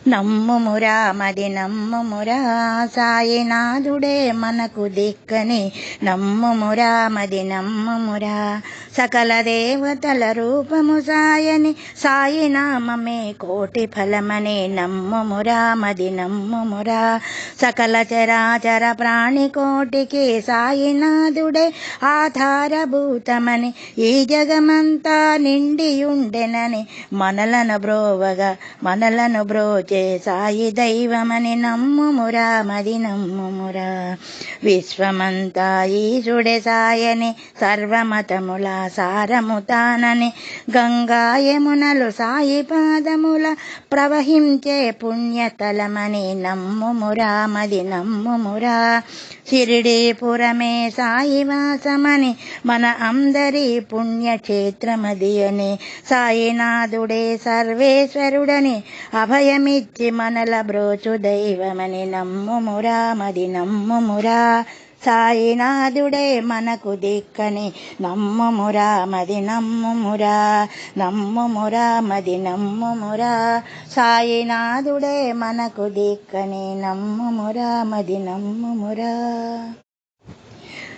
నమ్ముమురా మది నమ్ముమురా, సాయినాథుడే మనకు దిక్కని నమ్ముమురా మది నమ్ముమురా. సకల దేవతల రూపము సాయని, సాయినామమే కోటి ఫలమని నమ్ముమురా మది నమ్ముమురా. సకల చరాచర ప్రాణికోటికి సాయినాథుడే ఆధారభూతమని, ఈ జగమంతా నిండియుండెనని మనలను బ్రోవగా మనలను బ్రోచే సాయి దైవమని నమ్ముమురా మది నమ్ముమురా. విశ్వమంతా ఈశుడే సాయని, సర్వమతముల సారము తానని, గంగా యమునలు సాయి పాదముల ప్రవహించే పుణ్యతలమని నమ్ముమురా మది నమ్ముమురా. షిరిడీపురమే సాయివాసమని, మన అందరి పుణ్యక్షేత్రమది అని, సాయినాథుడే సర్వేశ్వరుడని అభయమిచ్చి మనల బ్రోచు దైవమని నమ్ముమురా మది నమ్ముమురా. సాయినాథుడే మనకు దిక్కని నమ్ముమురా మది నమ్ముమురా. నమ్ముమురా మది నమ్ముమురా. సాయినాథుడే మనకు దిక్కని నమ్ముమురా మది నమ్ముమురా.